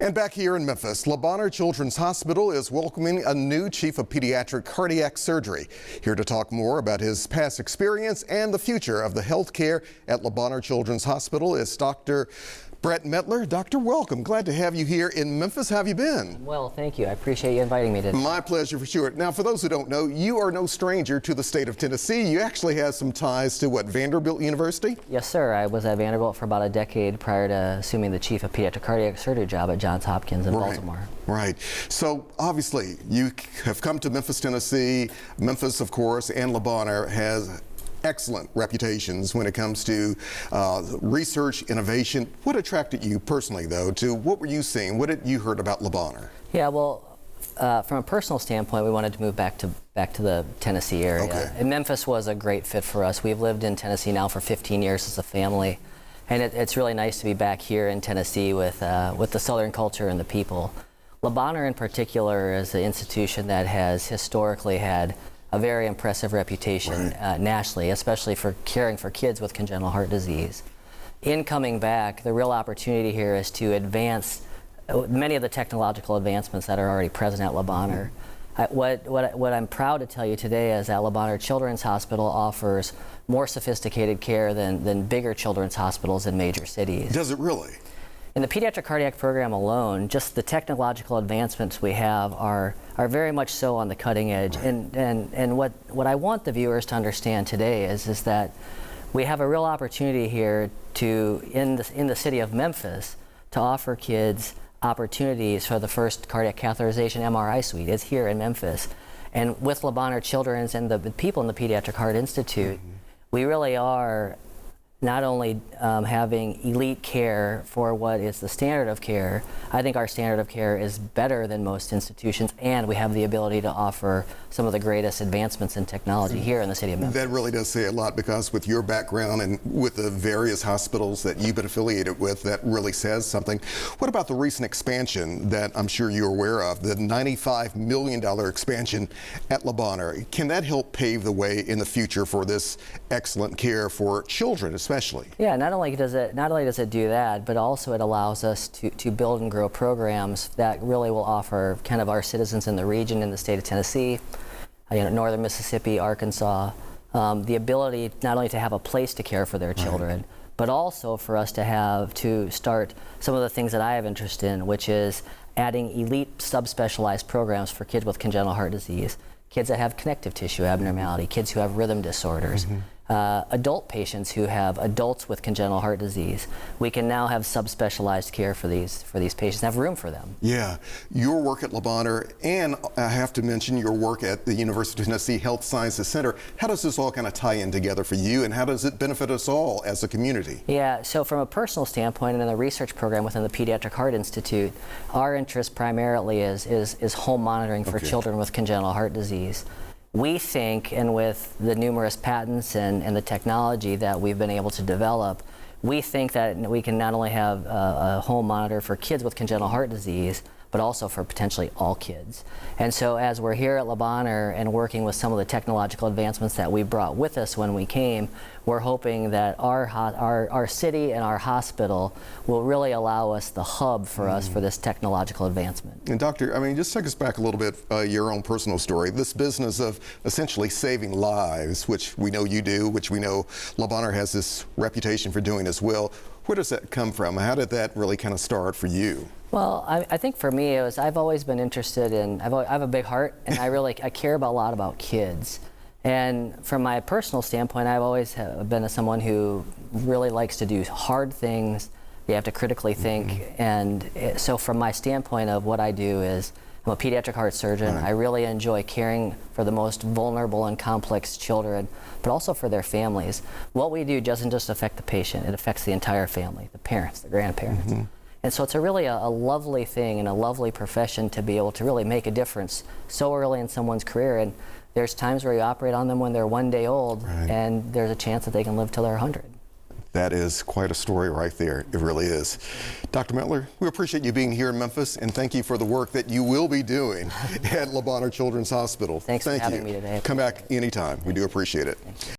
And back here in Memphis, Bonheur Children's Hospital is welcoming a new chief of pediatric cardiac surgery. Here to talk more about his past experience and the future of the health care at Bonheur Children's Hospital is Dr. Bret Mettler. Doctor, welcome. Glad to have you here in Memphis. How have you been? Well, thank you. I appreciate you inviting me today. My pleasure, for sure. Now, for those who don't know, you are no stranger to the state of Tennessee. You actually have some ties to what, Vanderbilt University? Yes, sir. I was at Vanderbilt for about a decade prior to assuming the chief of pediatric cardiac surgery job at Johns Hopkins in Baltimore. Right. So obviously you have come to Memphis, Tennessee. Memphis, of course, and Bonheur has excellent reputations when it comes to research, innovation. What attracted you personally, though, to what were you seeing? What had you heard about Bonheur? Yeah, well, from a personal standpoint, we wanted to move back to the Tennessee area. Okay. And Memphis was a great fit for us. We've lived in Tennessee now for 15 years as a family, and it's really nice to be back here in Tennessee with the Southern culture and the people. Bonheur in particular is an institution that has historically had a very impressive reputation nationally, especially for caring for kids with congenital heart disease. In coming back, the real opportunity here is to advance many of the technological advancements that are already present at Bonheur. What I'm proud to tell you today is that Bonheur Children's Hospital offers more sophisticated care than bigger children's hospitals in major cities. Does it really? In the pediatric cardiac program alone, just the technological advancements we have are very much so on the cutting edge. And what I want the viewers to understand today is that we have a real opportunity here in the city of Memphis to offer kids opportunities for the first cardiac catheterization MRI suite. It's here in Memphis. And with Bonheur Children's and the people in the Pediatric Heart Institute, we really are not only having elite care for what is the standard of care. I think our standard of care is better than most institutions, and we have the ability to offer some of the greatest advancements in technology here in the city of Memphis. That really does say a lot, because with your background and with the various hospitals that you've been affiliated with, that really says something. What about the recent expansion that I'm sure you're aware of, the $95 million expansion at Bonheur? Can that help pave the way in the future for this excellent care for children, especially? Yeah, not only does it do that, but also it allows us to build and grow programs that really will offer kind of our citizens in the region, in the state of Tennessee, northern Mississippi, Arkansas, the ability not only to have a place to care for their children, but also for us to start some of the things that I have interest in, which is adding elite subspecialized programs for kids with congenital heart disease, kids that have connective tissue abnormality, kids who have rhythm disorders. Adult patients who have adults with congenital heart disease. We can now have subspecialized care for these patients, have room for them. Yeah, your work at Bonheur, and I have to mention your work at the University of Tennessee Health Sciences Center. How does this all kind of tie in together for you, and how does it benefit us all as a community? Yeah, so from a personal standpoint, and in the research program within the Pediatric Heart Institute, our interest primarily is home monitoring for children with congenital heart disease. We think, and with the numerous patents and the technology that we've been able to develop, we think that we can not only have a home monitor for kids with congenital heart disease, but also for potentially all kids. And so as we're here at Bonheur and working with some of the technological advancements that we brought with us when we came, we're hoping that our city and our hospital will really allow us the hub for us for this technological advancement. And Doctor, I mean, just take us back a little bit, your own personal story. This business of essentially saving lives, which we know you do, which we know Bonheur has this reputation for doing as well. Where does that come from? How did that really kind of start for you? Well, I think for me, I've always been interested in, I have a big heart, and I care a lot about kids. And from my personal standpoint, I've always been someone who really likes to do hard things. You have to critically think. And so from my standpoint of what I do is, I'm a pediatric heart surgeon. I really enjoy caring for the most vulnerable and complex children, but also for their families. What we do doesn't just affect the patient, it affects the entire family, the parents, the grandparents. And so it's really a lovely thing and a lovely profession to be able to really make a difference so early in someone's career. And there's times where you operate on them when they're 1 day old, and there's a chance that they can live till they're 100. That is quite a story right there. It really is. Dr. Mettler, we appreciate you being here in Memphis, and thank you for the work that you will be doing at Bonheur Children's Hospital. Thanks for having me today. Come back anytime. We do appreciate it.